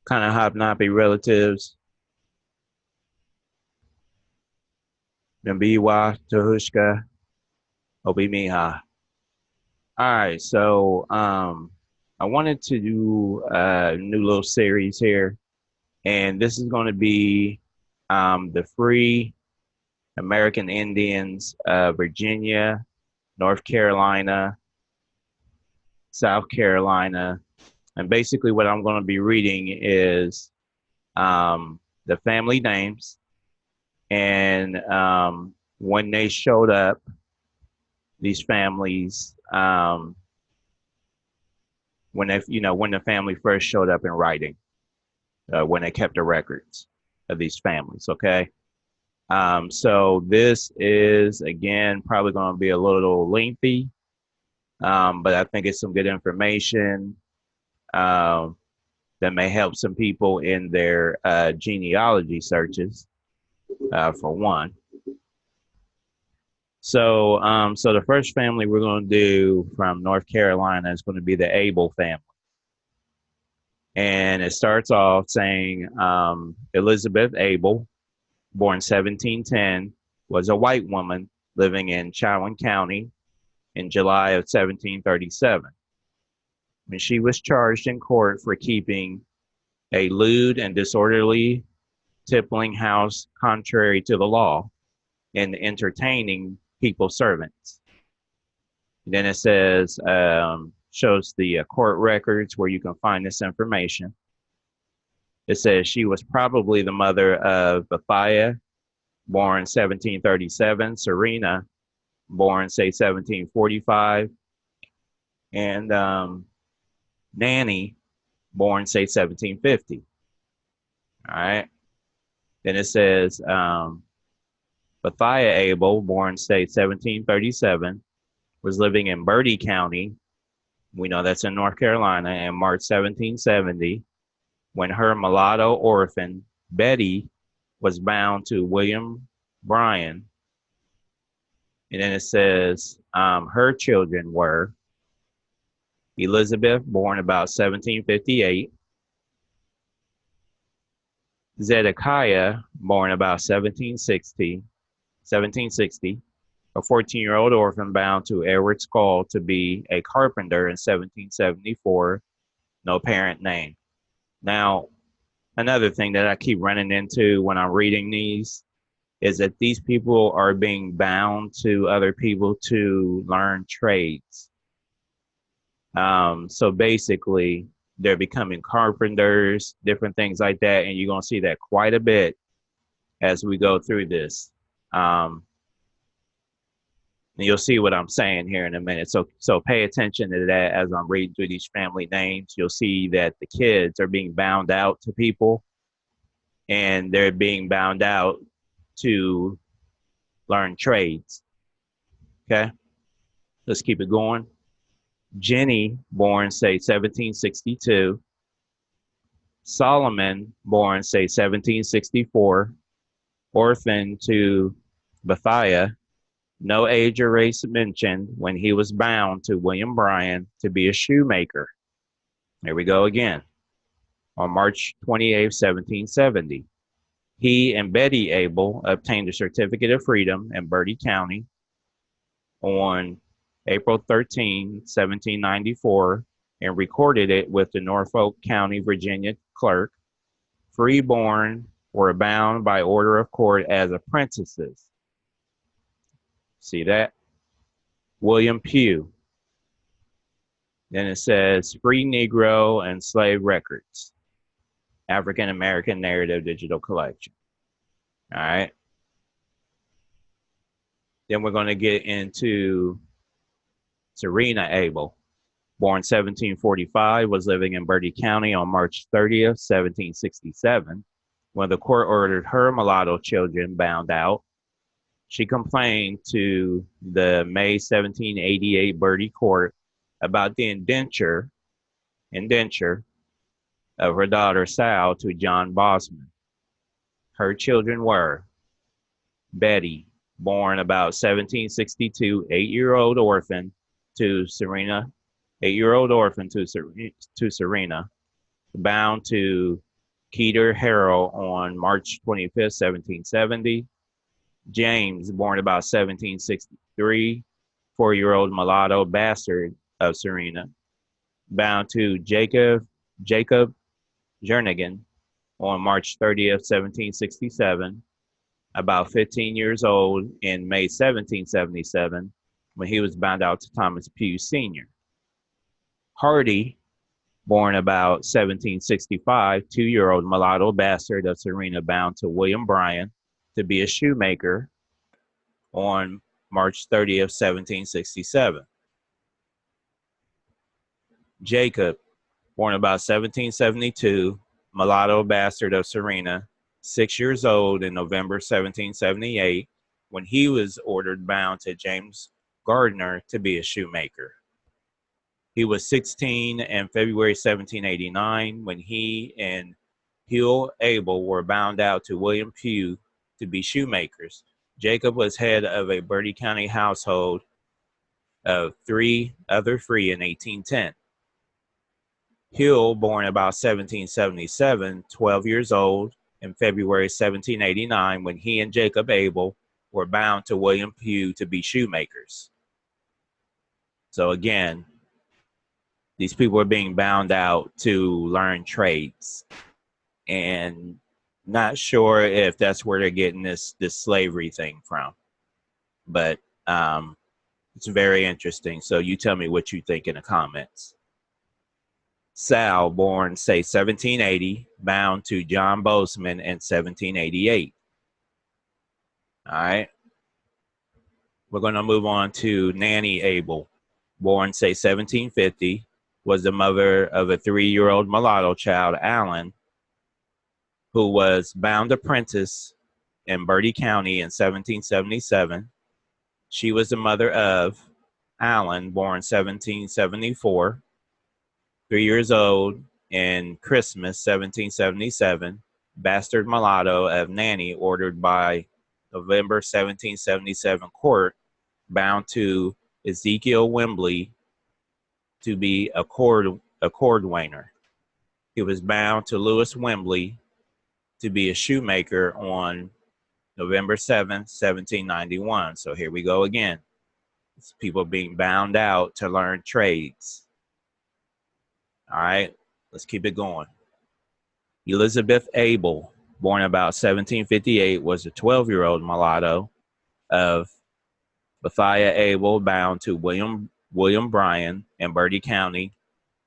kind of hobnobbing relatives. Mbiwa, Tahushka, Obimiha. All right, so I wanted to do a new little series here, and this is going to be the Free American Indians, Virginia, North Carolina, South Carolina, and basically what I'm going to be reading is the family names and when they showed up, these families, when the family first showed up in writing, when they kept the records of these families. Okay. So this is again probably going to be a little lengthy, but I think it's some good information that may help some people in their genealogy searches, for one. So, so the first family we're going to do from North Carolina is going to be the Abel family. And it starts off saying Elizabeth Abel, born 1710, was a white woman living in Chowan County in July of 1737. When she was charged in court for keeping a lewd and disorderly tippling house contrary to the law and entertaining people servants. Then it says, shows the court records where you can find this information. It says she was probably the mother of Bethiah, born 1737, Serena, born, say, 1745, and Nanny, born, say, 1750. All right. Then it says Bethiah Abel, born, say, 1737, was living in Bertie County. We know that's in North Carolina, in March 1770, when her mulatto orphan, Betty, was bound to William Bryan. And then it says her children were Elizabeth, born about 1758, Zedekiah, born about 1760, a 14-year-old orphan bound to Edward Skull to be a carpenter in 1774, no parent name. Now, another thing that I keep running into when I'm reading these is that these people are being bound to other people to learn trades. So basically, they're becoming carpenters, different things like that, and you're going to see that quite a bit as we go through this. And you'll see what I'm saying here in a minute. So pay attention to that as I'm reading through these family names. You'll see that the kids are being bound out to people, and they're being bound out to learn trades. Okay, let's keep it going. Jenny, born, say, 1762. Solomon, born, say, 1764. Orphan to Bethiah. No age or race mentioned when he was bound to William Bryan to be a shoemaker. Here we go again. On March 28, 1770. He and Betty Abel obtained a certificate of freedom in Bertie County on April 13, 1794, and recorded it with the Norfolk County, Virginia clerk. Freeborn were bound by order of court as apprentices. See that? William Pugh. Then it says Free Negro and Slave Records, African American Narrative Digital Collection. All right. Then we're going to get into Serena Abel, born 1745, was living in Bertie County on March 30th, 1767, when the court ordered her mulatto children bound out. She complained to the May 1788 Bertie court about the indenture of her daughter Sal to John Bosman. Her children were Betty, born about 1762, 8-year-old orphan to Serena, 8-year-old orphan to Serena, bound to Peter Harrell on March 25th, 1770. James, born about 1763, 4-year-old mulatto bastard of Serena, bound to Jacob Jernigan on March 30th, 1767, about 15 years old in May 1777, when he was bound out to Thomas Pugh Sr. Hardy, born about 1765, 2-year-old mulatto bastard of Serena, bound to William Bryan to be a shoemaker on March 30th, 1767. Jacob, born about 1772, mulatto bastard of Serena, 6 years old in November 1778, when he was ordered bound to James Gardner to be a shoemaker. He was 16 in February 1789 when he and Hugh Abel were bound out to William Pugh to be shoemakers. Jacob was head of a Bertie County household of 3 other free in 1810. Hill, born about 1777, 12 years old in February 1789 when he and Jacob Abel were bound to William Pugh to be shoemakers. So again, these people are being bound out to learn trades, and not sure if that's where they're getting this slavery thing from, but it's very interesting. So you tell me what you think in the comments. Sal, born say 1780, bound to John Bozeman in 1788. All right, we're going to move on to Nanny Abel, born say 1750, was the mother of a 3-year-old mulatto child, Allen, who was bound apprentice in Bertie County in 1777. She was the mother of Allen, born 1774, 3 years old in Christmas 1777, bastard mulatto of Nanny, ordered by November 1777 court, bound to Ezekiel Wembley to be a cordwainer. He was bound to Lewis Wembley to be a shoemaker on November 7th, 1791. So here we go again. It's people being bound out to learn trades. All right, let's keep it going. Elizabeth Abel, born about 1758, was a 12-year-old mulatto of Bethia Abel, bound to William Bryan in Bertie County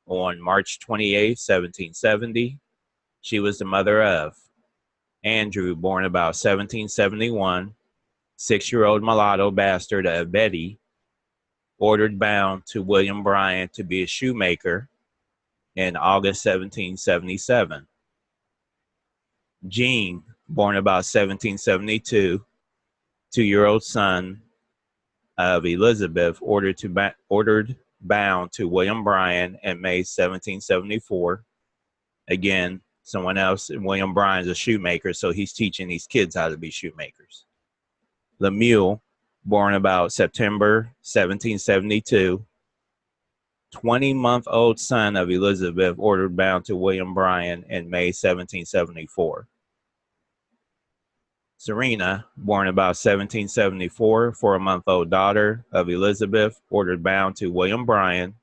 on March 28, 1770. She was the mother of Andrew, born about 1771, 6-year-old mulatto bastard of Betty, ordered bound to William Bryan to be a shoemaker in August 1777. Jean, born about 1772, 2-year-old son of Elizabeth, ordered bound to William Bryan in May 1774. Again, someone else, and William Bryan's a shoemaker, so he's teaching these kids how to be shoemakers. Lemuel, born about September 1772, 20-month-old son of Elizabeth, ordered bound to William Bryan in May 1774. Serena, born about 1774, 4-month-old daughter of Elizabeth, ordered bound to William Bryan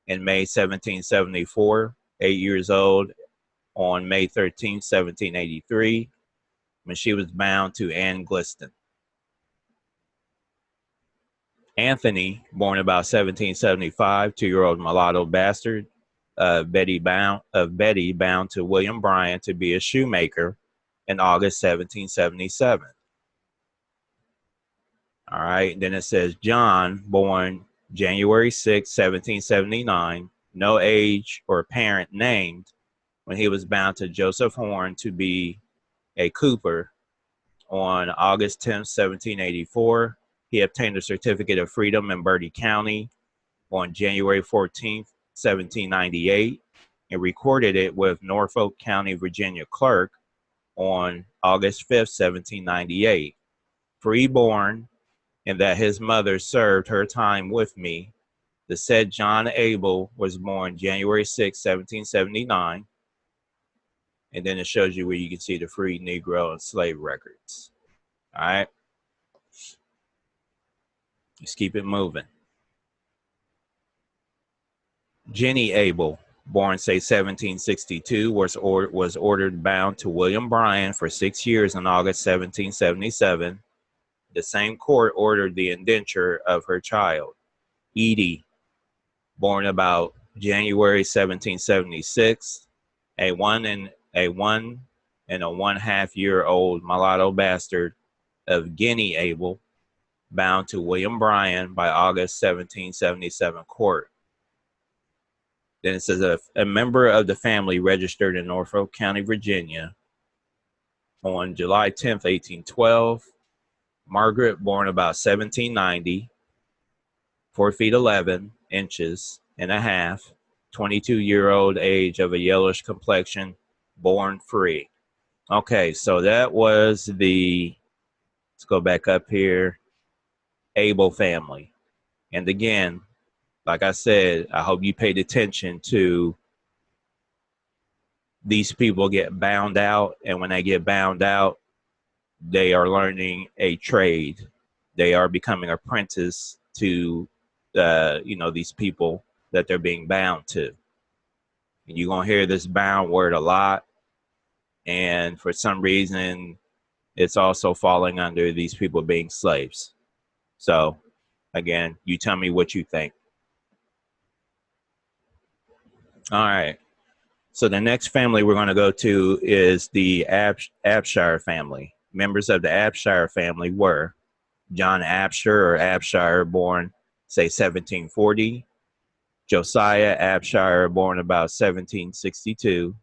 in May 1774, 8 years old on May 13, 1783, when she was bound to Anne Gliston. Anthony, born about 1775, 2-year-old mulatto bastard of Betty, bound to William Bryan to be a shoemaker in August 1777. All right, then it says John, born January 6, 1779, no age or parent named, when he was bound to Joseph Horn to be a cooper on August 10, 1784. He obtained a certificate of freedom in Bertie County on January 14, 1798, and recorded it with Norfolk County, Virginia clerk on August 5, 1798. Freeborn, and that his mother served her time with me. The said John Abel was born January 6, 1779. And then it shows you where you can see the free Negro and slave records. All right. Let's keep it moving. Jenny Abel, born say 1762, was ordered bound to William Bryan for 6 years in August 1777. The same court ordered the indenture of her child. Edie, born about January 1776, a one and a 1.5-year-old mulatto bastard of Guinea Abel, bound to William Bryan by August 1777 court. Then it says a member of the family registered in Norfolk County, Virginia on July 10th, 1812. Margaret, born about 1790, 4 feet 11 inches and a half, 22-year-old age of a yellowish complexion, born free. Okay, so that was let's go back up here, Abel family. And again, like I said, I hope you paid attention to these people get bound out. And when they get bound out, they are learning a trade. They are becoming apprentice to, these people that they're being bound to. And you're going to hear this bound word a lot. And for some reason, it's also falling under these people being slaves. So again, you tell me what you think. All right. So the next family we're going to go to is the Abshire family. Members of the Abshire family were John Abshire or Abshire, born, say, 1740. Josiah Abshire, born about 1762.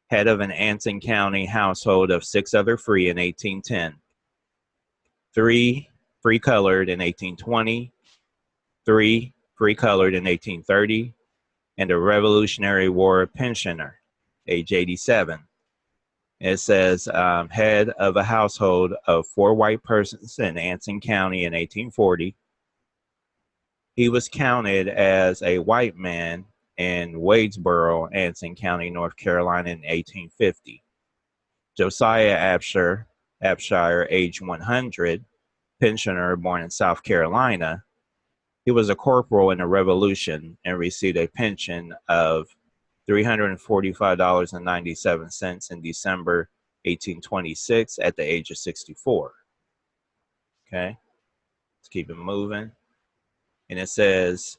Head of an Anson County household of 6 other free in 1810. 3 free colored in 1820. 3 free colored in 1830. And a Revolutionary War pensioner, age 87. It says head of a household of 4 white persons in Anson County in 1840. He was counted as a white man in Wadesboro, Anson County, North Carolina in 1850. Josiah Abshire, age 100, pensioner, born in South Carolina. He was a corporal in the Revolution and received a pension of $345.97 in December 1826 at the age of 64. Okay, let's keep it moving. And it says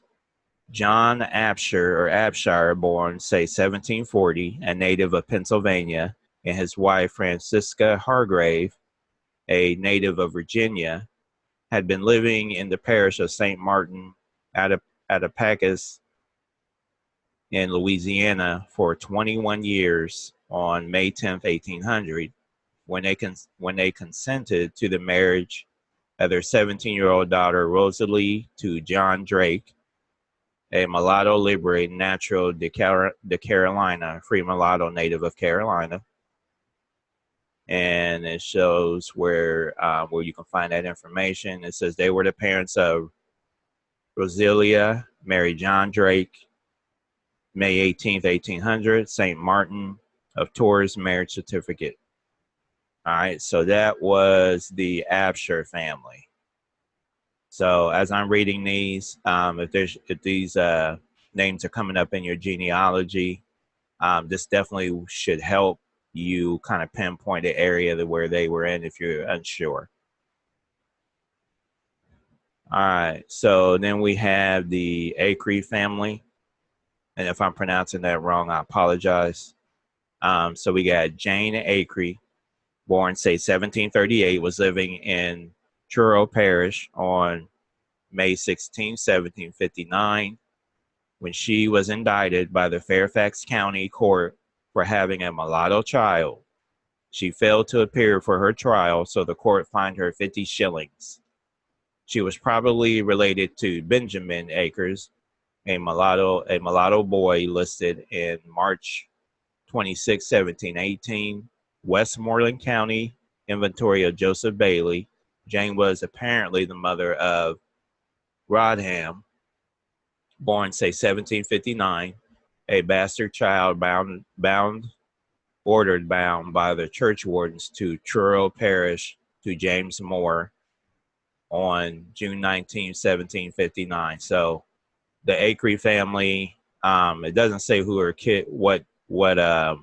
John Abshire, born, say, 1740, a native of Pennsylvania, and his wife Francisca Hargrave, a native of Virginia, had been living in the parish of St. Martin Attapacus in Louisiana for 21 years on May 10th, 1800, when they consented to the marriage of their 17-year-old daughter Rosalie to John Drake, a mulatto liberated natural de Carolina, free mulatto native of Carolina. And it shows where you can find that information. It says they were the parents of Rosalia, married John Drake, May 18th, 1800, St. Martin of Tours marriage certificate. All right, so that was the Abshire family. So as I'm reading these, if these names are coming up in your genealogy, this definitely should help you kind of pinpoint the area where they were in if you're unsure. All right, so then we have the Acre family. And if I'm pronouncing that wrong, I apologize. So we got Jane Acre, born, say, 1738, was living in Truro Parish on May 16, 1759, when she was indicted by the Fairfax County Court for having a mulatto child. She failed to appear for her trial, so the court fined her 50 shillings. She was probably related to Benjamin Acres, a mulatto boy listed in March 26, 1718, Westmoreland County inventory of Joseph Bailey. Jane was apparently the mother of Rodham, born, say, 1759, a bastard child bound ordered bound by the church wardens to Truro Parish to James Moore on June 19, 1759. So the Acree family, it doesn't say who or what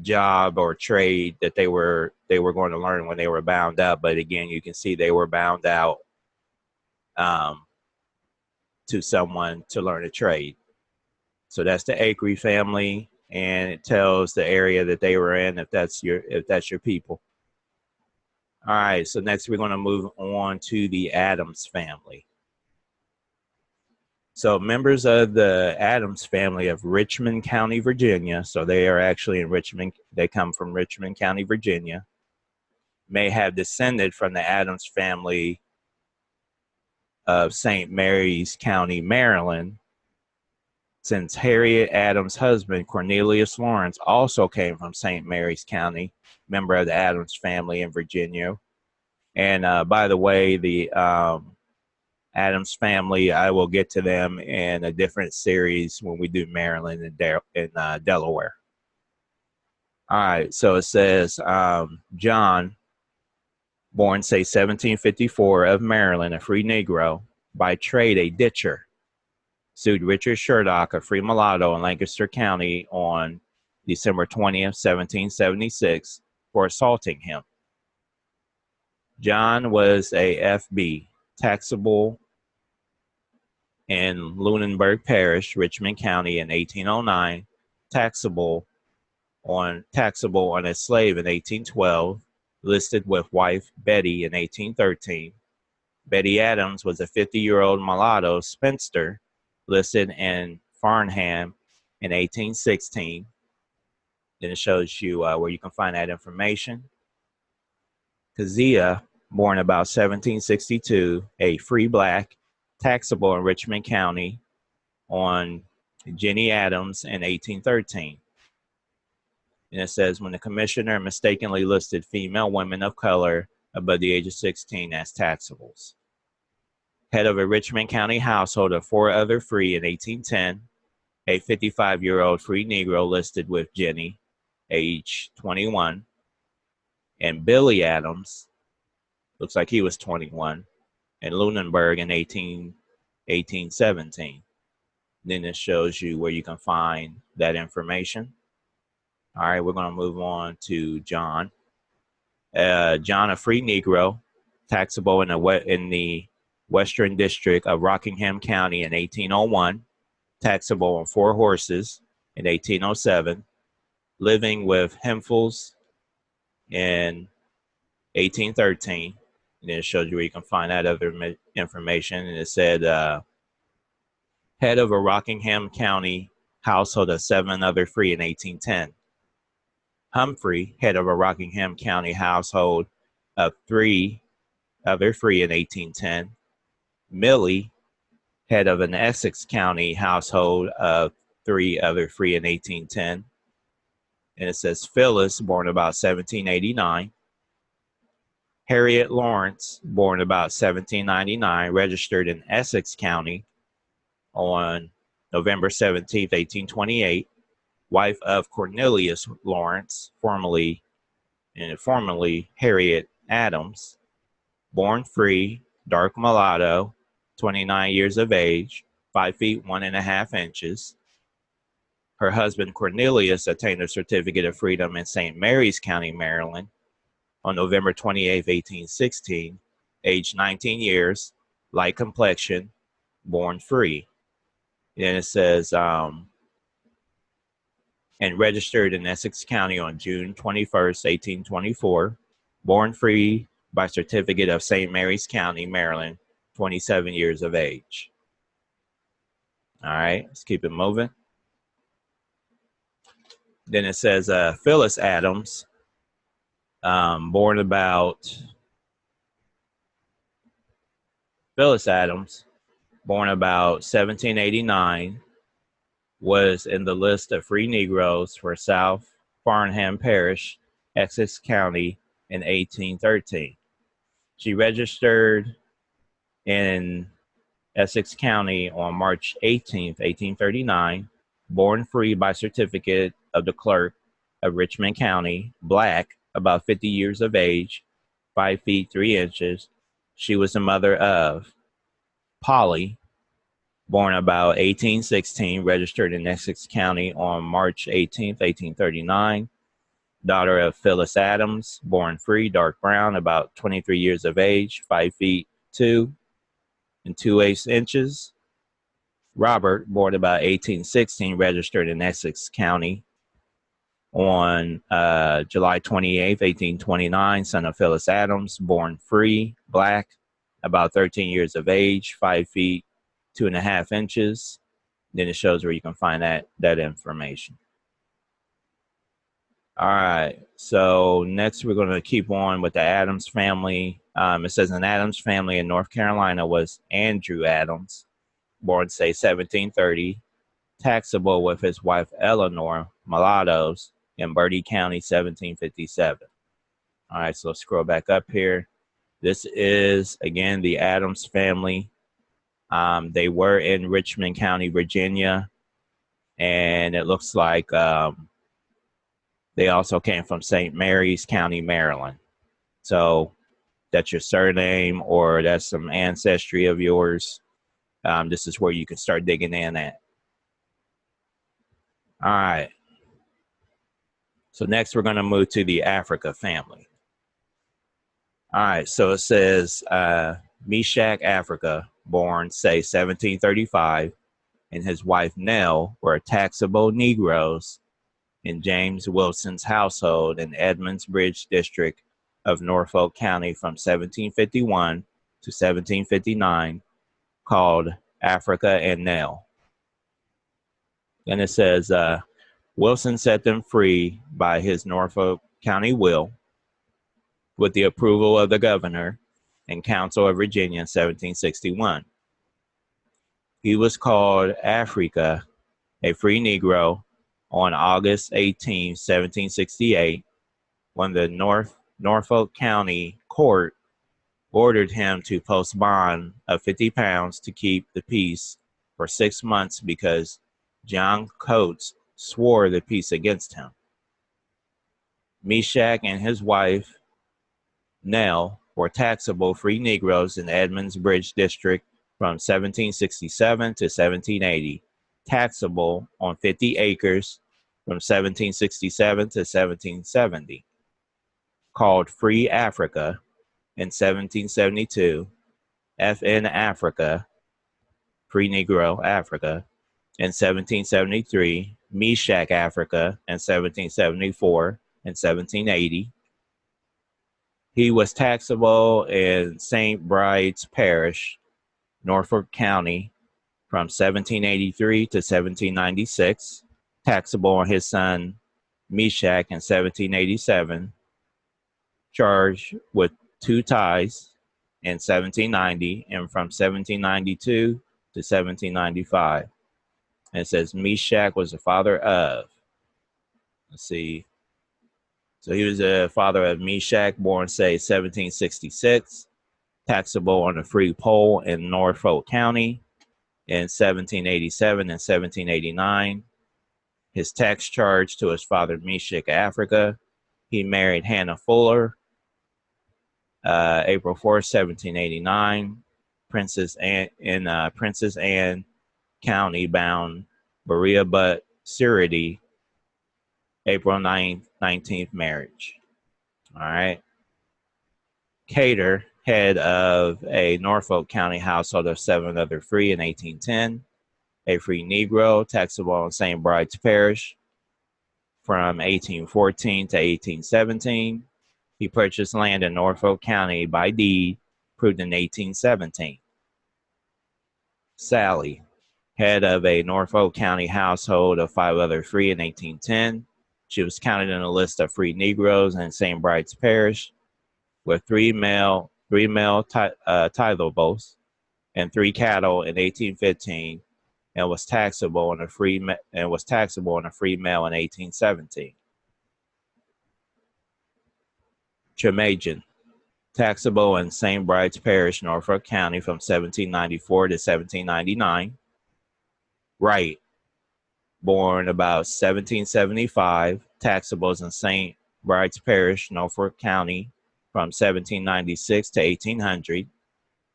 job or trade that they were going to learn when they were bound up, but again, you can see they were bound out to someone to learn a trade. So that's the Acree family, and it tells the area that they were in if that's your people. All right, so next we're going to move on to the Adams family. So members of the Adams family of Richmond County, Virginia, so they are actually in Richmond, they come from Richmond County, Virginia, may have descended from the Adams family of St. Mary's County, Maryland, since Harriet Adams' husband, Cornelius Lawrence, also came from St. Mary's County, member of the Adams family in Virginia. And by the way, the Adams family, I will get to them in a different series when we do Maryland and Delaware. All right, so it says John, born, say, 1754, of Maryland, a free Negro, by trade a ditcher, sued Richard Shurdock, a free mulatto in Lancaster County, on December 20th, 1776, for assaulting him. John was a FB, taxable in Lunenburg Parish, Richmond County, in 1809, taxable on a slave in 1812, listed with wife Betty in 1813. Betty Adams was a 50-year-old mulatto spinster, listed in Farnham in 1816. Then it shows you where you can find that information. Keziah, born about 1762, a free black, taxable in Richmond County, on Jenny Adams in 1813. And it says, when the commissioner mistakenly listed female women of color above the age of 16 as taxables. Head of a Richmond County household of 4 other free in 1810, a 55-year-old free Negro listed with Jenny, age 21, and Billy Adams, looks like he was 21, in Lunenburg in 1817. Then it shows you where you can find that information. All right, we're going to move on to John. John, a free Negro, taxable in the Western District of Rockingham County in 1801, taxable on 4 horses in 1807, living with Hemphils in 1813. And then it shows you where you can find that other information. And it said, head of a Rockingham County household of 7 other free in 1810. Humphrey, head of a Rockingham County household of 3 other free in 1810. Millie, head of an Essex County household of 3 other free in 1810. And it says Phyllis, born about 1789. Harriet Lawrence, born about 1799, registered in Essex County on November 17, 1828, wife of Cornelius Lawrence, formerly Harriet Adams, born free, dark mulatto, 29 years of age, 5 feet 1.5 inches. Her husband Cornelius attained a certificate of freedom in St. Mary's County, Maryland, on November 28, 1816, age 19 years, light complexion, born free. Then it says, and registered in Essex County on June 21st, 1824, born free by certificate of St. Mary's County, Maryland, 27 years of age. All right, let's keep it moving. Then it says Phyllis Adams, born about 1789, was in the list of free Negroes for South Farnham Parish, Essex County, in 1813. She registered in Essex County on March 18, 1839, born free by certificate of the clerk of Richmond County, black, about 50 years of age, 5 feet 3 inches. She was the mother of Polly, born about 1816, registered in Essex County on March 18th, 1839. Daughter of Phyllis Adams, born free, dark brown, about 23 years of age, 5 feet 2 and 2/8 inches. Robert, born about 1816, registered in Essex County on July 28th, 1829, son of Phyllis Adams, born free, black, about 13 years of age, 5 feet 2.5 inches. Then it shows where you can find that information. All right, so next we're going to keep on with the Adams family. It says an Adams family in North Carolina was Andrew Adams, born, say, 1730, taxable with his wife Eleanor, mulattoes, in Bertie County, 1757. All right, so let's scroll back up here. This is, again, the Adams family. They were in Richmond County, Virginia, and it looks like they also came from St. Mary's County, Maryland. So that's your surname or that's some ancestry of yours. This is where you can start digging in at. All right. So next we're going to move to the Africa family. All right. So it says Meshach Africa, born, say, 1735, and his wife Nell were taxable Negroes in James Wilson's household in Edmonds Bridge district of Norfolk County from 1751 to 1759, called Africa and Nell. Then it says Wilson set them free by his Norfolk County will, with the approval of the governor and council of Virginia in 1761. He was called Africa, a free Negro, on August 18, 1768, when the Norfolk County Court ordered him to post bond of £50 to keep the peace for 6 months because John Coates swore the peace against him. Meshach and his wife Nell were taxable free Negroes in the Edmonds Bridge district from 1767 to 1780, taxable on 50 acres from 1767 to 1770, called Free Africa in 1772, FN Africa, Free Negro Africa, in 1773, Meshach Africa in 1774 and 1780. He was taxable in St. Bride's Parish, Norfolk County, from 1783 to 1796, taxable on his son Meshach in 1787, charged with 2 tithes in 1790, and from 1792 to 1795. And it says Meshach was the father of, let's see, so he was the father of Meshach, born, say, 1766, taxable on a free poll in Norfolk County in 1787 and 1789. His tax charge to his father Meshach Africa. He married Hannah Fuller, April 4th, 1789, Princess Anne in Princess Anne County, bound Berea but Surety, April 9th, 19th marriage. All right. Cater, head of a Norfolk County household of 7 other free in 1810, a free Negro, taxable in St. Bride's Parish from 1814 to 1817. He purchased land in Norfolk County by deed, proved in 1817. Sally, head of a Norfolk County household of 5 other free in 1810. She was counted in a list of free Negroes in St. Bride's Parish with 3 male tithables and 3 cattle in 1815, and was taxable on a free male in 1817. Tremajan, taxable in St. Bride's Parish, Norfolk County from 1794 to 1799. Wright, born about 1775, taxables in St. Bride's Parish, Norfolk County, from 1796 to 1800,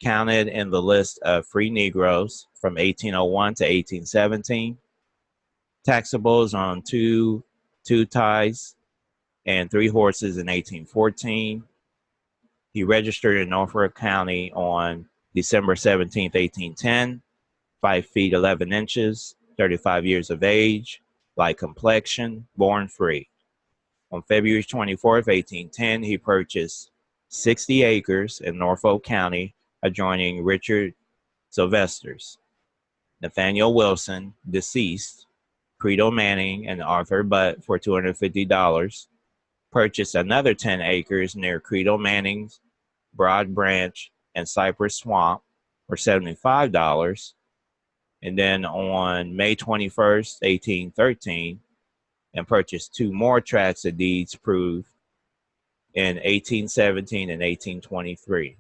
counted in the list of free Negroes from 1801 to 1817, taxables on two ties and three horses in 1814. He registered in Norfolk County on December 17, 1810, 5 feet 11 inches, 35 years of age, light complexion, born free. On February 24th, 1810, he purchased 60 acres in Norfolk County adjoining Richard Sylvester's. Nathaniel Wilson, deceased, Credo Manning, and Arthur Butt for $250, purchased another 10 acres near Credo Manning's, Broad Branch, and Cypress Swamp for $75. And then on May 21st, 1813, and purchased two more tracts of deeds proved in 1817 and 1823.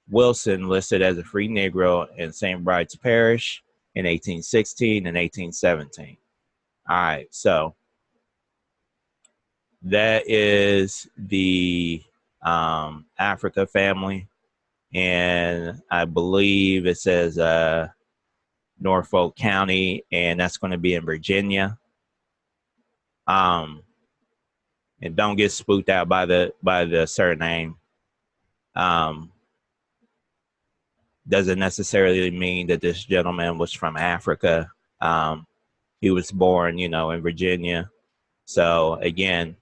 Wilson listed as a free Negro in St. Bride's Parish in 1816 and 1817. All right, so that is the Africa family, and I believe it says Norfolk County, and that's going to be in Virginia. And don't get spooked out by the surname. Doesn't necessarily mean that this gentleman was from Africa. He was born, in Virginia. So again,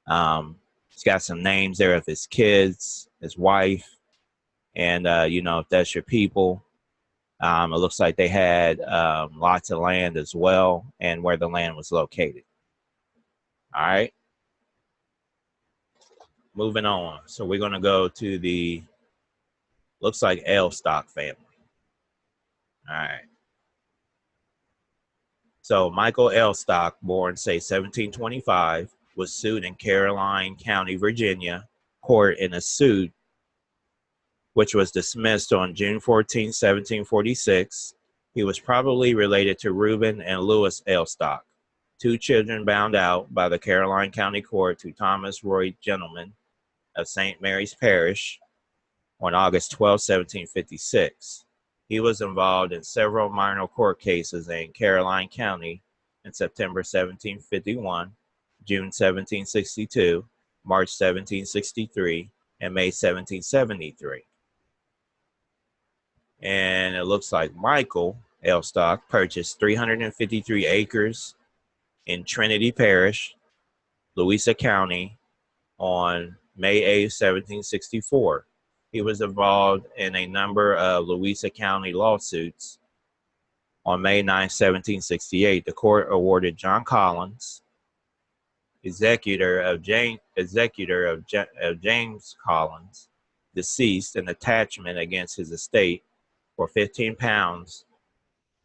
he's got some names there of his kids, his wife, and if that's your people, it looks like they had lots of land as well, and where the land was located. All right. Moving on. So we're going to go to the, looks like Elstock family. All right. So Michael Elstock, born, say, 1725, was sued in Caroline County, Virginia, court in a suit which was dismissed on June 14, 1746. He was probably related to Reuben and Louis Elstock, two children bound out by the Caroline County Court to Thomas Roy Gentleman of St. Mary's Parish on August 12, 1756. He was involved in several minor court cases in Caroline County in September 1751, June 1762, March 1763, and May 1773. And it looks like Michael Elstock purchased 353 acres in Trinity Parish, Louisa County, on May 8, 1764. He was involved in a number of Louisa County lawsuits. On May 9, 1768, the court awarded John Collins, executor of James Collins, deceased, an attachment against his estate for 15 pounds,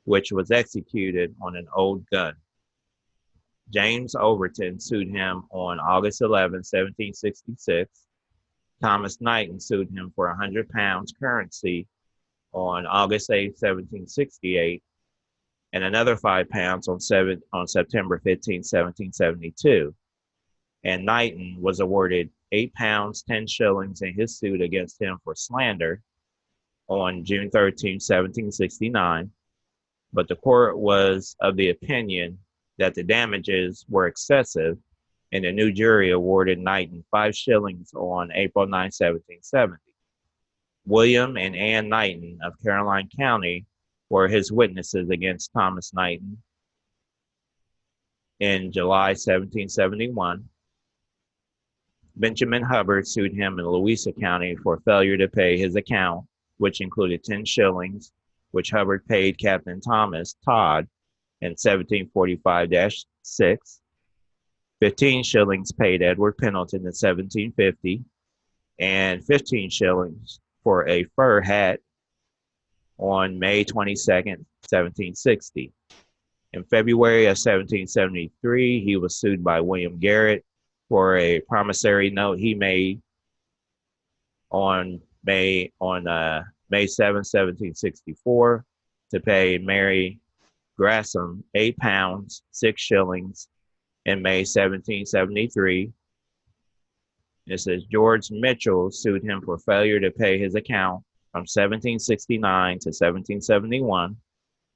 which was executed on an old gun. James Overton sued him on August 11, 1766. Thomas Knighton sued him for 100 pounds currency on August 8, 1768, and another 5 pounds on September 15, 1772. And Knighton was awarded 8 pounds, 10 shillings in his suit against him for slander on June 13, 1769. But the court was of the opinion that the damages were excessive, and a new jury awarded Knighton 5 shillings on April 9, 1770. William and Ann Knighton of Caroline County were his witnesses against Thomas Knighton in July 1771. Benjamin Hubbard sued him in Louisa County for failure to pay his account, which included 10 shillings, which Hubbard paid Captain Thomas Todd in 1745-6. 15 shillings paid Edward Pendleton in 1750, and 15 shillings for a fur hat on May 22nd, 1760. In February of 1773, he was sued by William Garrett for a promissory note he made on May 7, 1764, to pay Mary Gresham, 8 pounds, 6 shillings in May 1773. It says George Mitchell sued him for failure to pay his account from 1769 to 1771.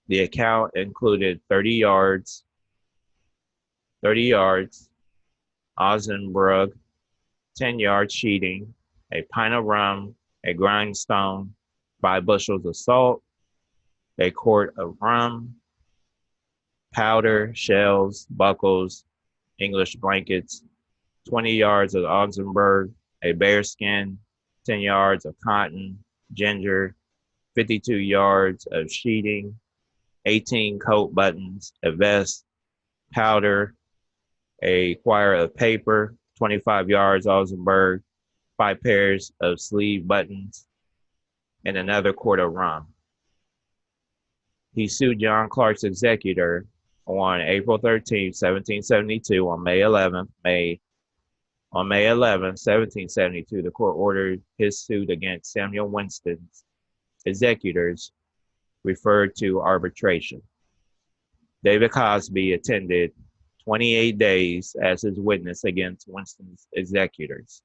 The account included 30 yards, Ozenbrug, 10 yards sheeting, a pint of rum, a grindstone, 5 bushels of salt, a quart of rum, powder, shells, buckles, English blankets, 20 yards of Ozenberg, a bearskin, 10 yards of cotton, ginger, 52 yards of sheeting, 18 coat buttons, a vest, powder, a quire of paper, 25 yards Ozenberg, 5 pairs of sleeve buttons, and another quart of rum. He sued John Clark's executor on April 13, 1772. On May 11, 1772, the court ordered his suit against Samuel Winston's executors referred to arbitration. David Cosby attended 28 days as his witness against Winston's executors.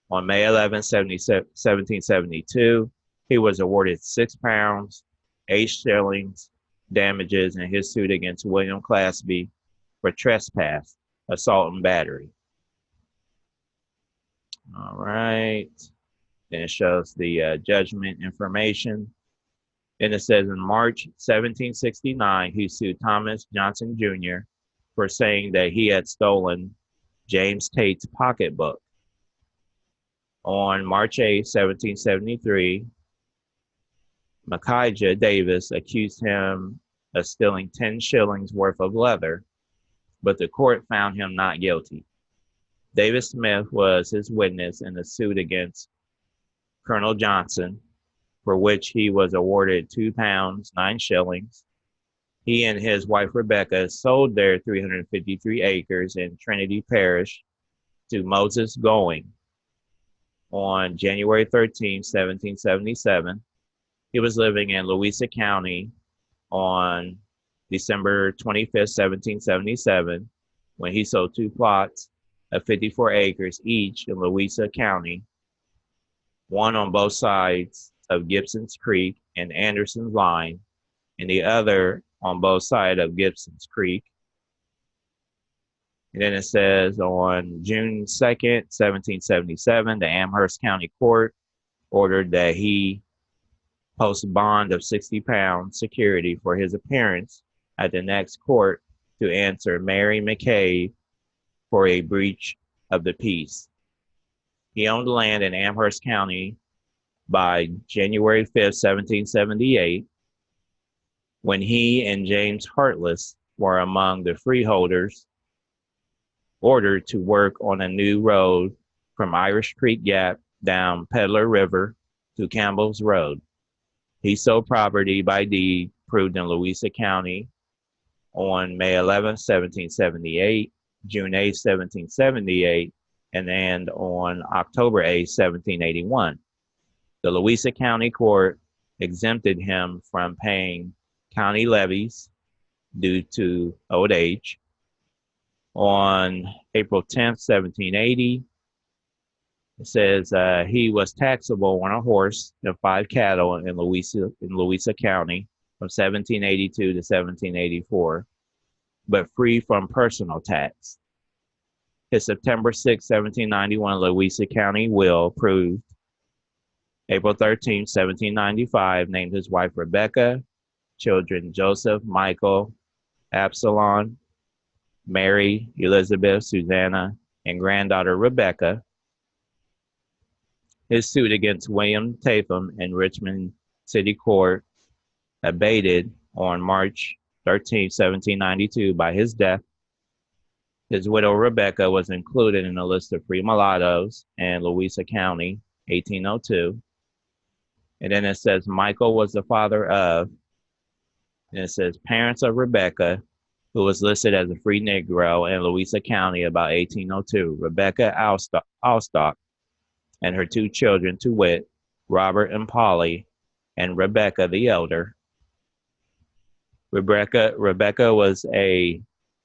On May 11, 1772, he was awarded 6 pounds, 8 shillings damages in his suit against William Clasby for trespass, assault, and battery. All right. Then it shows the judgment information. And it says in March 1769, he sued Thomas Johnson Jr. for saying that he had stolen James Tate's pocketbook. On March 8, 1773, Micaiah Davis accused him of stealing 10 shillings worth of leather, but the court found him not guilty. Davis Smith was his witness in the suit against Colonel Johnson, for which he was awarded 2 pounds, 9 shillings. He and his wife Rebecca sold their 353 acres in Trinity Parish to Moses Going. On January 13, 1777, he was living in Louisa County. On December 25, 1777, when he sold 2 plots of 54 acres each in Louisa County, one on both sides of Gibson's Creek and Anderson's Line, and the other on both sides of Gibson's Creek. And then it says on June 2nd, 1777, the Amherst County Court ordered that he post a bond of 60 pounds security for his appearance at the next court to answer Mary McCabe for a breach of the peace. He owned land in Amherst County by January 5th, 1778, when he and James Hartless were among the freeholders ordered to work on a new road from Irish Creek Gap down Peddler River to Campbell's Road. He sold property by deed proved in Louisa County on May 11, 1778, June 8, 1778, and then on October 8, 1781. The Louisa County Court exempted him from paying county levies due to old age. On April 10, 1780, it says he was taxable on a horse and 5 cattle in Louisa County from 1782 to 1784, but free from personal tax. His September 6, 1791 Louisa County will proved April 13, 1795, named his wife Rebecca, children Joseph, Michael, Absalom, Mary, Elizabeth, Susanna, and granddaughter Rebecca. His suit against William Tatham in Richmond City Court abated on March 13, 1792 by his death. His widow Rebecca was included in the list of free mulattoes in Louisa County, 1802. And then it says Michael was the father of, and it says parents of Rebecca, who was listed as a free Negro in Louisa County about 1802. Rebecca Alstock and her 2 children, to wit, Robert and Polly, and Rebecca the elder. Rebecca was a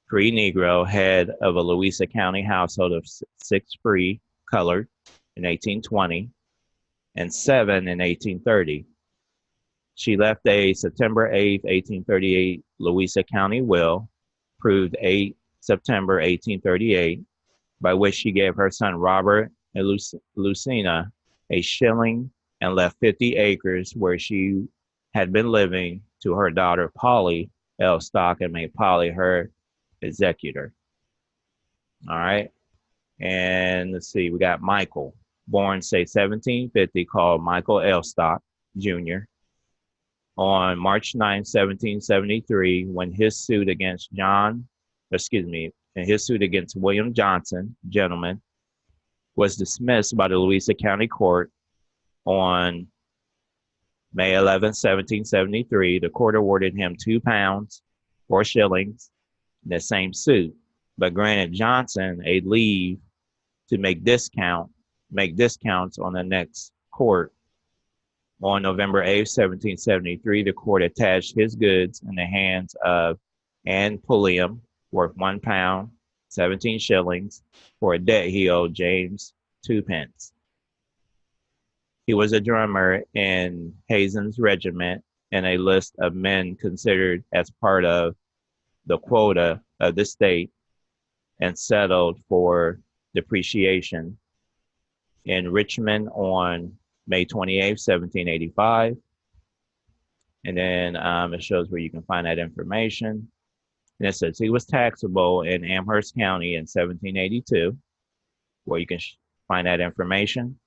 free Negro, head of a Louisa County household of six free colored in 1820 and seven in 1830. She left a September 8, 1838 Louisa County will, proved 8 September 1838, by which she gave her son Robert and Lucina a shilling and left 50 acres where she had been living to her daughter Polly L. Stock and made Polly her executor. All right. And let's see, we got Michael, born, say, 1750, called Michael L. Stock Jr. On March 9, 1773, when his suit against William Johnson, gentleman, was dismissed by the Louisa County Court on May 11, 1773, the court awarded him £2 or shillings in the same suit, but granted Johnson a leave to make discounts on the next court. On November 8, 1773, the court attached his goods in the hands of Ann Pulliam, worth £1, 17 shillings, for a debt he owed James 2d. He was a drummer in Hazen's regiment and a list of men considered as part of the quota of the state and settled for depreciation in Richmond on May 28, 1785. And then it shows where you can find that information. And it says he was taxable in Amherst County in 1782, where you can find that information,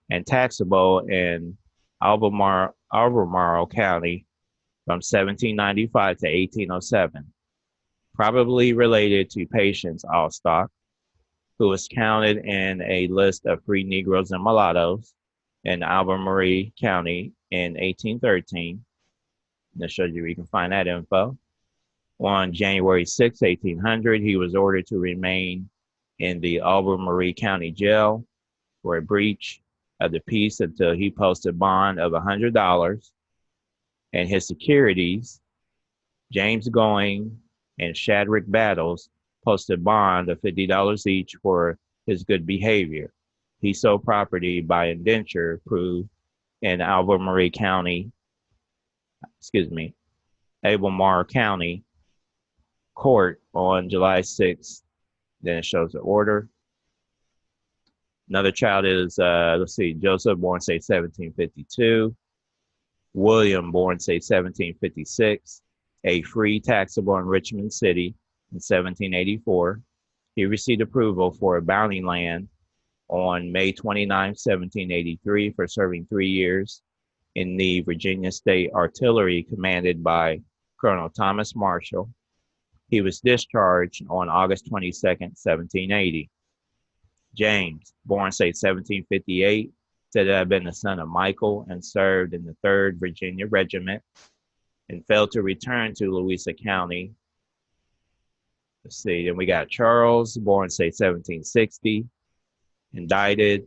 and taxable in Albemarle County from 1795 to 1807, probably related to Patience Allstock, who was counted in a list of free Negroes and mulattoes in Albemarle County in 1813. And this shows you where you can find that info. On January 6, 1800, he was ordered to remain in the Albemarle County Jail for a breach of the peace until he posted bond of $100, and his securities, James Going and Shadrach Battles, posted bond of $50 each for his good behavior. He sold property by indenture proved in Albemarle County Court on July 6th. Then it shows the order. Another child is, Joseph, born, say, 1752. William, born, say, 1756. A free taxable in Richmond City in 1784. He received approval for a bounty land on May 29, 1783, for serving 3 years in the Virginia State Artillery commanded by Colonel Thomas Marshall. He was discharged on August 22, 1780. James, born, say, 1758, said to have been the son of Michael and served in the 3rd Virginia Regiment and failed to return to Louisa County. Let's see, then we got Charles, born, say, 1760, indicted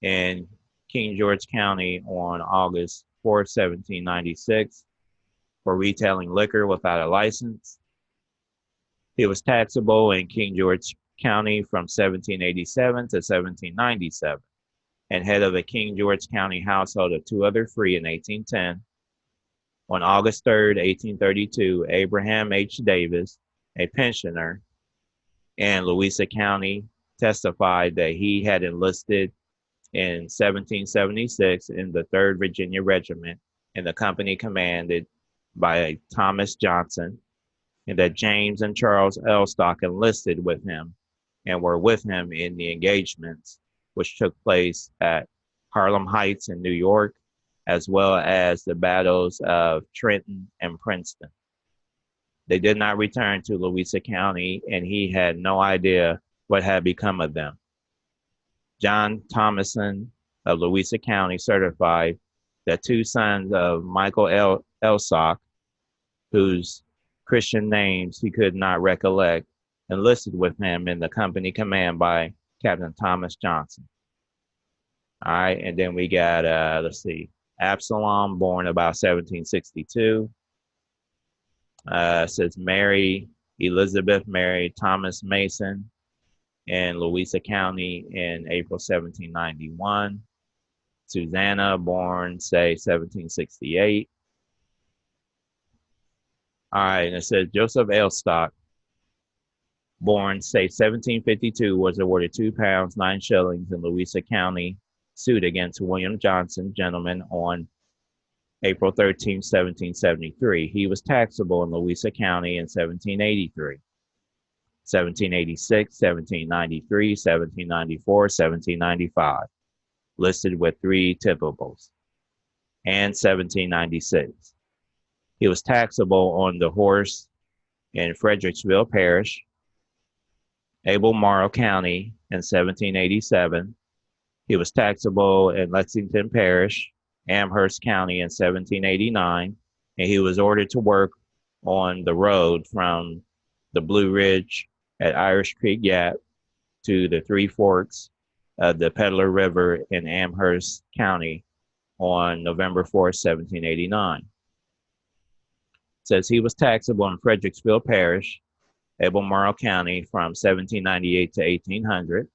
in King George County on August 4, 1796, for retailing liquor without a license. He was taxable in King George County from 1787 to 1797, and head of a King George County household of 2 other free in 1810. On August 3, 1832, Abraham H. Davis, a pensioner in Louisa County, testified that he had enlisted in 1776 in the 3rd Virginia Regiment in the company commanded by Thomas Johnson, and that James and Charles Allstock enlisted with him and were with him in the engagements which took place at Harlem Heights in New York, as well as the battles of Trenton and Princeton. They did not return to Louisa County, and he had no idea what had become of them. John Thomason of Louisa County certified that 2 sons of Michael Allstock, whose Christian names he could not recollect, enlisted with him in the company commanded by Captain Thomas Johnson. All right, and then we got, Absalom, born about 1762. Says Mary Elizabeth married Thomas Mason in Louisa County in April 1791. Susanna, born, say, 1768. All right, and it says Joseph Elstock, born, say, 1752, was awarded £2, 9 shillings in Louisa County suit against William Johnson, gentleman, on April 13, 1773. He was taxable in Louisa County in 1783. 1786, 1793, 1794, 1795, listed with 3 typables, and 1796. He was taxable on the horse in Fredericksville Parish, Albemarle County in 1787. He was taxable in Lexington Parish, Amherst County in 1789, and he was ordered to work on the road from the Blue Ridge at Irish Creek Gap to the Three Forks of the Peddler River in Amherst County on November 4, 1789. Says he was taxable in Fredericksville Parish, Albemarle County from 1798 to 1800.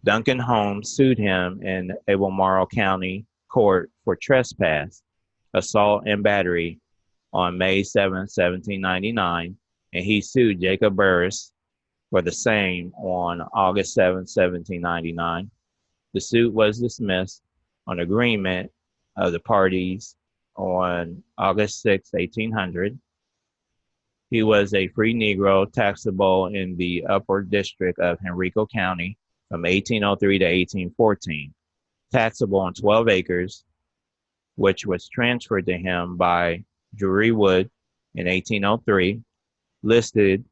Duncan Holmes sued him in Albemarle County Court for trespass, assault, and battery on May 7, 1799, and he sued Jacob Burris for the same on August 7, 1799. The suit was dismissed on agreement of the parties on August 6, 1800. He was a free Negro taxable in the Upper District of Henrico County from 1803 to 1814, taxable on 12 acres, which was transferred to him by Drury Wood in 1803, listed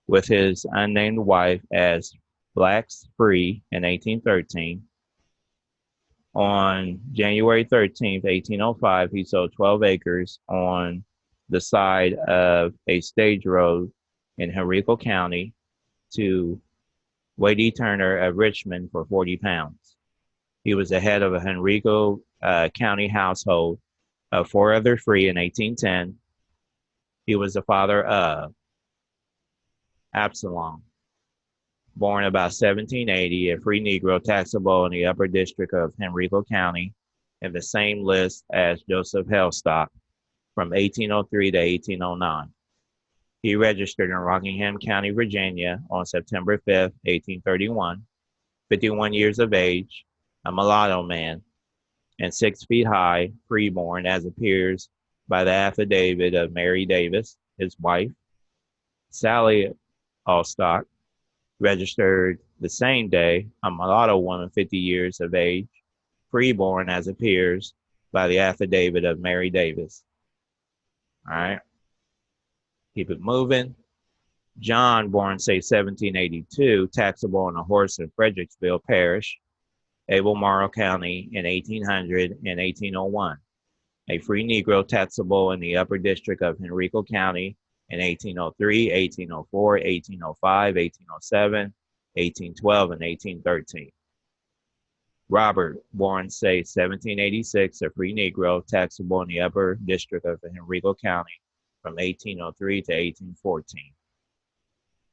with his unnamed wife as Blacks Free in 1813. On January 13, 1805, he sold 12 acres on the side of a stage road in Henrico County to Wadey Turner of Richmond for £40. He was the head of a Henrico County household of 4 other free in 1810. He was the father of Absalom, born about 1780, a free Negro taxable in the Upper District of Henrico County, in the same list as Joseph Elstock from 1803 to 1809. He registered in Rockingham County, Virginia on September 5, 1831, 51 years of age, a mulatto man, and 6 feet high, freeborn, as appears by the affidavit of Mary Davis, his wife. Sally Elstock, registered the same day, a mulatto woman, 50 years of age, freeborn, as appears by the affidavit of Mary Davis. All right, keep it moving. John, born, say, 1782, taxable on a horse in Fredericksville Parish, Albemarle County in 1800 and 1801. A free Negro taxable in the Upper District of Henrico County in 1803, 1804, 1805, 1807, 1812, and 1813. Robert, born, say, 1786, a free Negro taxable in the Upper District of Henrico County from 1803 to 1814.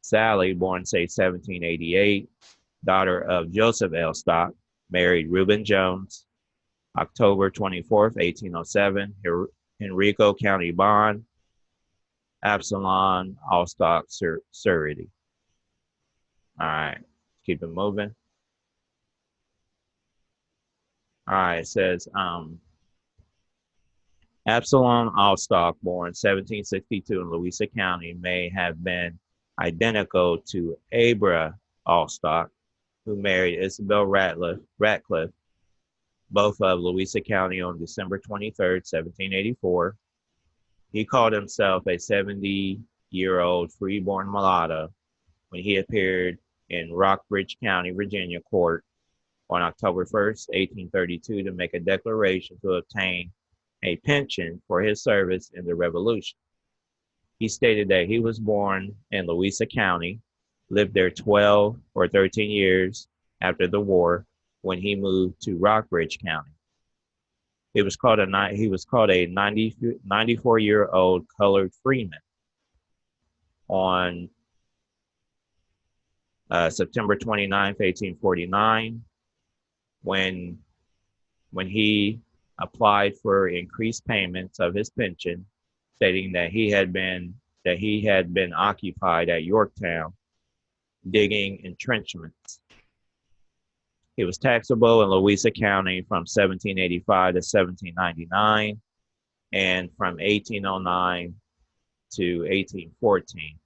Sally, born, say, 1788, daughter of Joseph Elstock, married Reuben Jones, October 24th, 1807, Henrico County bond, Absalom Elstock surety. All right, keep it moving. All right, it says Absalom Elstock, born 1762 in Louisa County, may have been identical to Abra Elstock, who married Isabel Ratcliffe, both of Louisa County, on December 23rd, 1784. He called himself a 70-year-old freeborn mulatto when he appeared in Rockbridge County, Virginia court on October 1st, 1832, to make a declaration to obtain a pension for his service in the Revolution. He stated that he was born in Louisa County, lived there 12 or 13 years after the war, when he moved to Rockbridge County. He was called a 94-year-old colored freeman on September 29th, 1849, when he applied for increased payments of his pension, stating that he had been occupied at Yorktown digging entrenchments. He was taxable in Louisa County from 1785 to 1799 and from 1809 to 1814.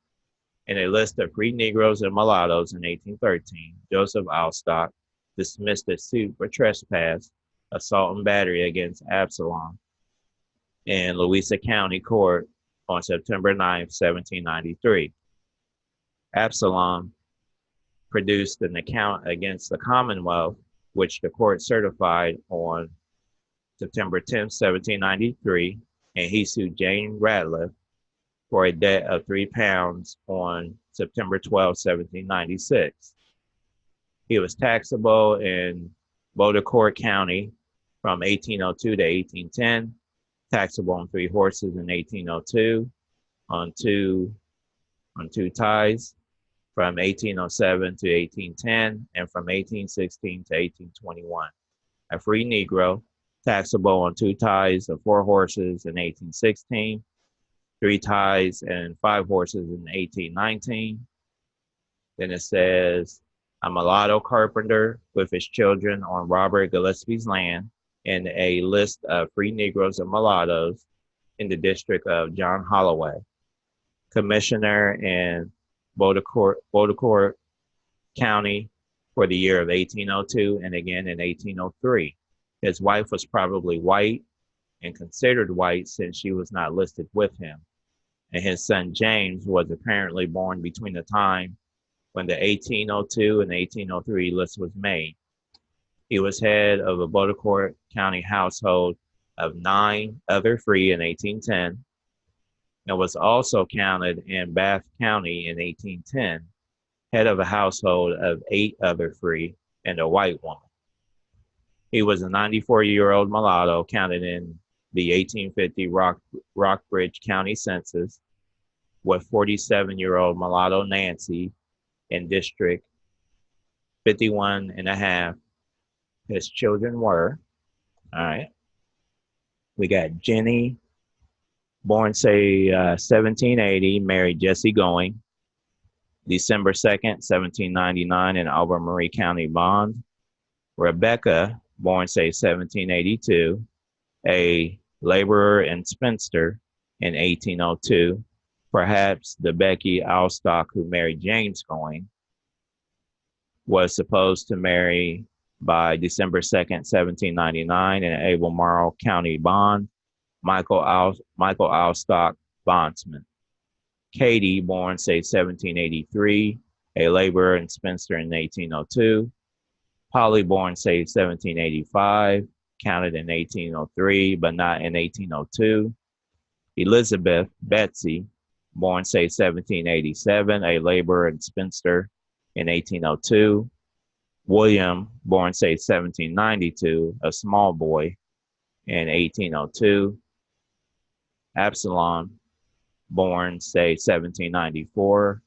In a list of free Negroes and mulattoes in 1813, Joseph Alstock dismissed a suit for trespass, assault, and battery against Absalom in Louisa County Court on September 9, 1793. Absalom produced an account against the Commonwealth, which the court certified on September 10, 1793, and he sued Jane Ratliff for a debt of £3 on September 12, 1796. He was taxable in Beaudecourt County from 1802 to 1810, taxable on 3 horses in 1802, on two ties from 1807 to 1810, and from 1816 to 1821. A free Negro, taxable on 2 ties of 4 horses in 1816, 3 ties and 5 horses in 1819. Then it says, a mulatto carpenter with his children on Robert Gillespie's land, and a list of free Negroes and mulattoes in the district of John Holloway. Commissioner in Beaudecourt County for the year of 1802 and again in 1803. His wife was probably white and considered white since she was not listed with him. And his son James was apparently born between the time when the 1802 and 1803 list was made. He was head of a Beaudecourt County household of 9 other free in 1810, and was also counted in Bath County in 1810, head of a household of 8 other free and a white woman. He was a 94-year-old mulatto counted in the 1850 Rockbridge County census, with 47-year-old mulatto Nancy in District 51 and a half. His children were, all right, we got Jenny, born, say, 1780, married Jesse Going, December 2nd, 1799, in Albemarle County bond. Rebecca, born, say, 1782, a laborer and spinster in 1802, perhaps the Becky Alstock who married James Going, was supposed to marry by December 2nd, 1799, in Albemarle County bond, Michael Alstock, bondsman. Katie, born, say, 1783, a laborer and spinster in 1802. Polly, born, say, 1785, counted in 1803, but not in 1802. Elizabeth, Betsy, born, say, 1787, a laborer and spinster in 1802. William, born, say, 1792, a small boy in 1802. Absalom, born, say, 1794,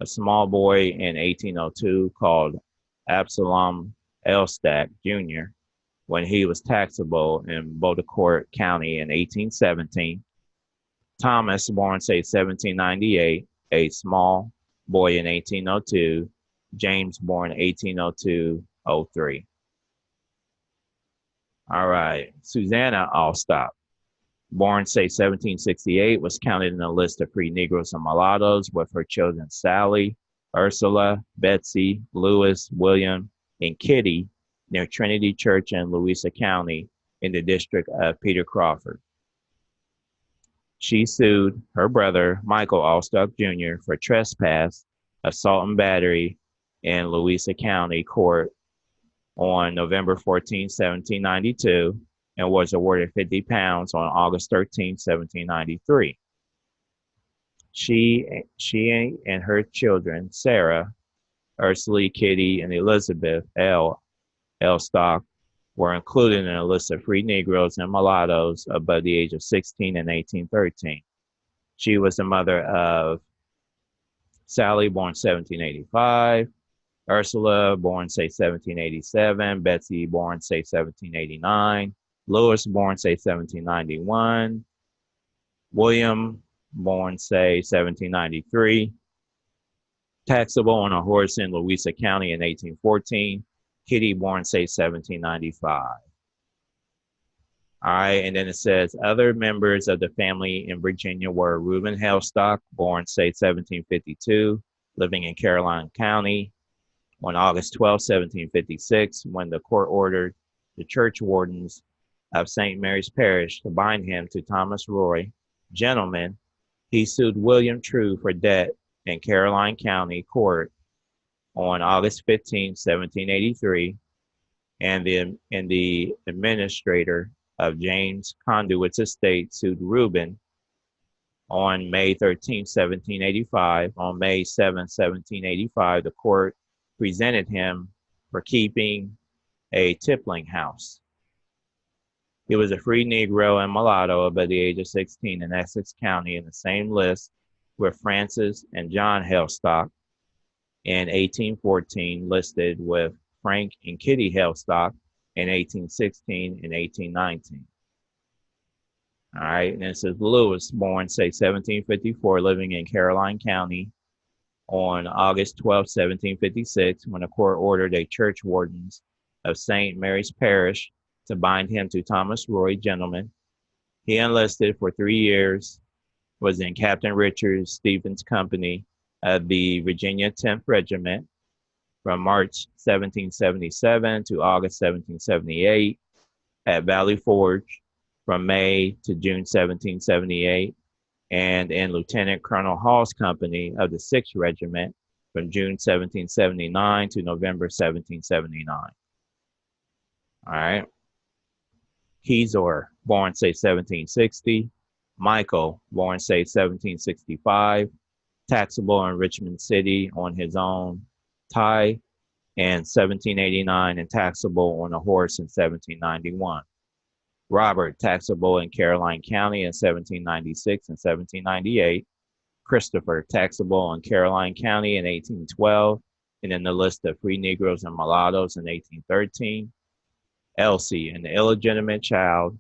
a small boy in 1802 called Absalom Elstack Jr., when he was taxable in Beaudecourt County in 1817. Thomas, born, say, 1798, a small boy in 1802. James, born 1802-03. All right, Susanna Alstock, born, say, 1768, was counted in the list of free Negroes and mulattoes with her children Sally, Ursula, Betsy, Louis, William, and Kitty near Trinity Church in Louisa County in the district of Peter Crawford. She sued her brother, Michael Alstock Jr., for trespass, assault, and battery in Louisa County Court on November 14, 1792, and was awarded £50 on August 13, 1793. She and her children, Sarah, Ursula, Kitty, and Elizabeth L. Stock, were included in a list of free Negroes and mulattoes above the age of 16 in 1813. She was the mother of Sally, born 1785, Ursula, born, say, 1787, Betsy, born, say, 1789, Louis, born, say, 1791, William, born, say, 1793, taxable on a horse in Louisa County in 1814, Kitty, born, say, 1795. All right, and then it says other members of the family in Virginia were Reuben Hellstock, born, say, 1752, living in Caroline County. On August 12, 1756, when the court ordered the church wardens of St. Mary's Parish to bind him to Thomas Roy, gentleman, he sued William True for debt in Caroline County Court on August 15, 1783, and the administrator of James Conduit's estate sued Reuben on May 13, 1785. On May 7, 1785, the court presented him for keeping a tippling house. He was a free Negro and mulatto above the age of 16 in Essex County in the same list with Francis and John Hellstock in 1814, listed with Frank and Kitty Hellstock in 1816 and 1819. All right, and it says Louis, born, say, 1754, living in Caroline County on August 12, 1756, when the court ordered a church wardens of St. Mary's Parish to bind him to Thomas Roy, gentleman. He enlisted for 3 years, was in Captain Richard Stevens' company of the Virginia 10th Regiment from March 1777 to August 1778, at Valley Forge from May to June 1778, and in Lieutenant Colonel Hall's company of the 6th Regiment from June 1779 to November 1779. All right. Keysor, born, say, 1760. Michael, born, say, 1765. Taxable in Richmond City on his own tie in 1789 and taxable on a horse in 1791. Robert, taxable in Caroline County in 1796 and 1798. Christopher, taxable in Caroline County in 1812 and in the list of free Negroes and mulattoes in 1813. Elsie, an illegitimate child,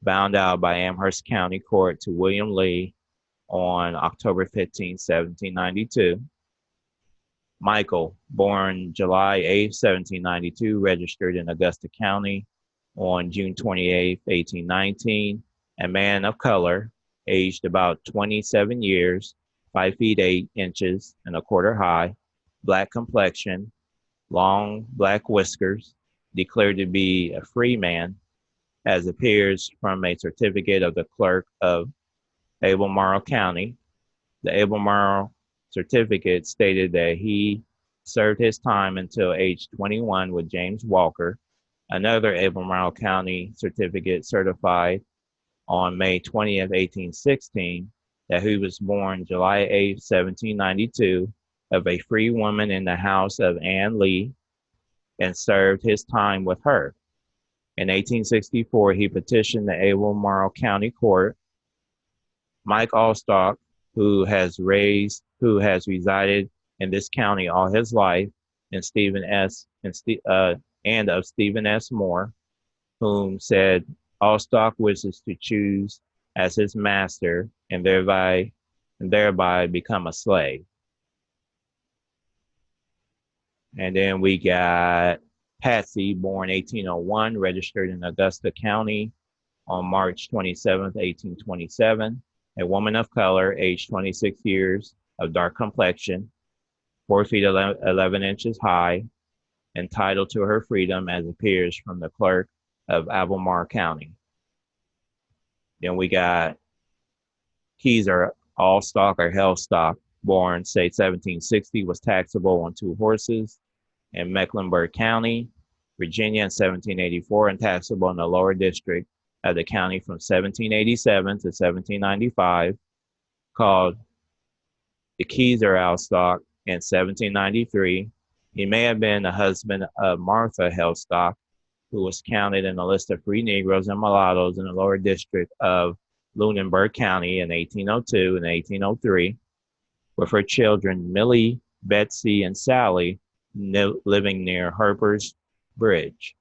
bound out by Amherst County Court to William Lee on October 15, 1792. Michael, born July 8, 1792, registered in Augusta County on June 28, 1819, a man of color, aged about 27 years, 5 feet 8 inches and a quarter high, black complexion, long black whiskers, declared to be a free man, as appears from a certificate of the clerk of Albemarle County. The Albemarle certificate stated that he served his time until age 21 with James Walker. Another Albemarle County certificate certified on May 20th, 1816, that he was born July 8, 1792, of a free woman in the house of Ann Lee, and served his time with her. In 1864, he petitioned the Albemarle County Court. Mike Allstock, who has resided in this county all his life, and of Stephen S. Moore, whom said Allstock wishes to choose as his master and thereby become a slave. And then we got Patsy, born 1801, registered in Augusta County on March 27, 1827, a woman of color, aged 26 years, of dark complexion, 4 feet 11 inches high, entitled to her freedom as appears from the clerk of Albemarle County. Then we got Keysor Allstock or Hellstock, born, say, 1760, was taxable on 2 horses in Mecklenburg County, Virginia in 1784, and taxable in the lower district of the county from 1787 to 1795, called the Keysor Allstock in 1793. He may have been the husband of Martha Hellstock, who was counted in the list of free Negroes and mulattoes in the lower district of Lunenburg County in 1802 and 1803, with her children Millie, Betsy, and Sally living near Harper's Bridge.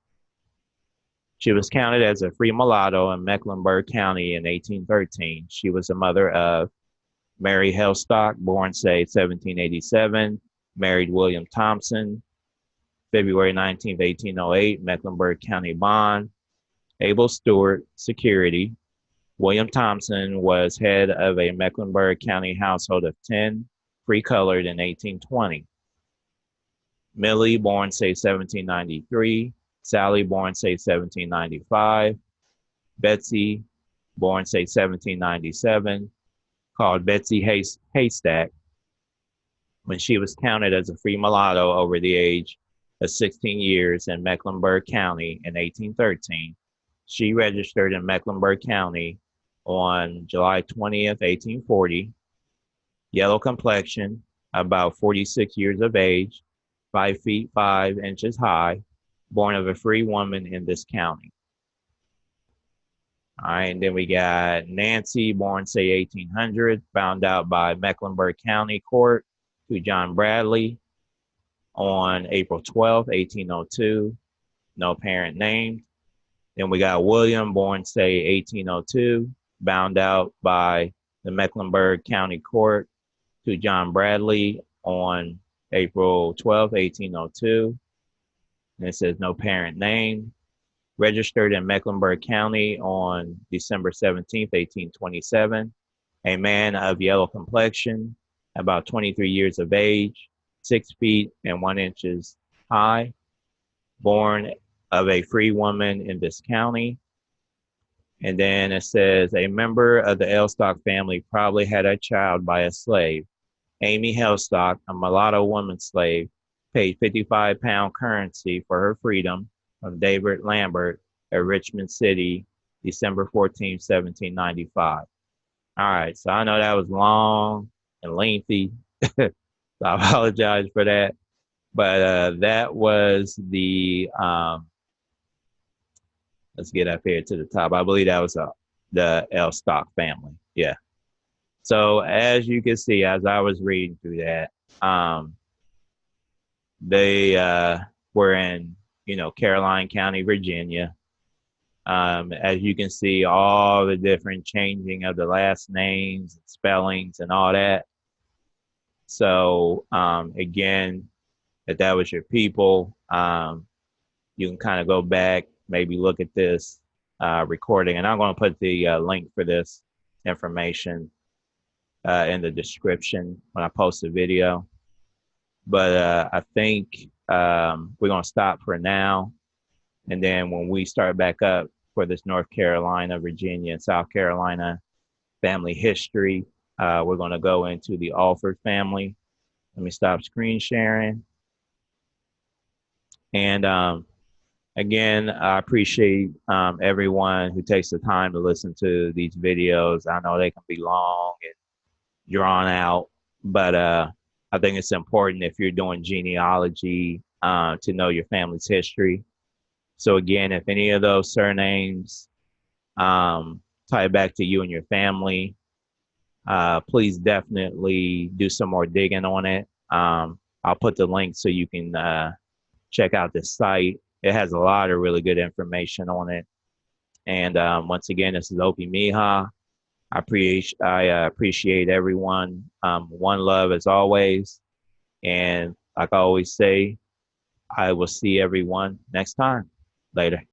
She was counted as a free mulatto in Mecklenburg County in 1813. She was the mother of Mary Hellstock, born, say, 1787, married William Thompson, February 19, 1808, Mecklenburg County bond, Abel Stewart, security. William Thompson was head of a Mecklenburg County household of 10, free colored in 1820. Millie, born, say, 1793, Sally, born, say, 1795, Betsy, born, say, 1797, called Betsy Haystack, when she was counted as a free mulatto over the age of 16 years in Mecklenburg County in 1813. She registered in Mecklenburg County on July 20th, 1840. Yellow complexion, about 46 years of age, 5 feet 5 inches high, born of a free woman in this county. All right, and then we got Nancy, born, say, 1800, found out by Mecklenburg County Court to John Bradley on April 12, 1802, no parent named. Then we got William, born, say, 1802, bound out by the Mecklenburg County Court to John Bradley on April 12, 1802. And it says no parent named. Registered in Mecklenburg County on December 17, 1827. A man of yellow complexion, about 23 years of age, 6 feet and 1 inches high, born of a free woman in this county. And then it says a member of the Hellstock family probably had a child by a slave. Amy Hellstock, a mulatto woman slave, paid 55-pound currency for her freedom from David Lambert at Richmond City, December 14, 1795. All right, so I know that was long and lengthy. So I apologize for that. But that was the, let's get up here to the top. I believe that was the Hellstock family. Yeah. So as you can see, as I was reading through that, they were in, Caroline County, Virginia. As you can see, all the different changing of the last names, spellings, and all that. So again, if that was your people, you can kind of go back, maybe look at this recording, and I'm going to put the link for this information in the description when I post the video. But I think we're going to stop for now. And then when we start back up for this North Carolina, Virginia, and South Carolina family history, we're going to go into the Alford family. Let me stop screen sharing. And again, I appreciate everyone who takes the time to listen to these videos. I know they can be long and drawn out, but I think it's important if you're doing genealogy to know your family's history. So again, if any of those surnames tie back to you and your family, please definitely do some more digging on it. I'll put the link so you can check out the site. It has a lot of really good information on it. And once again, this is Opie Miha. I appreciate everyone. One love as always. And like I always say, I will see everyone next time. Later.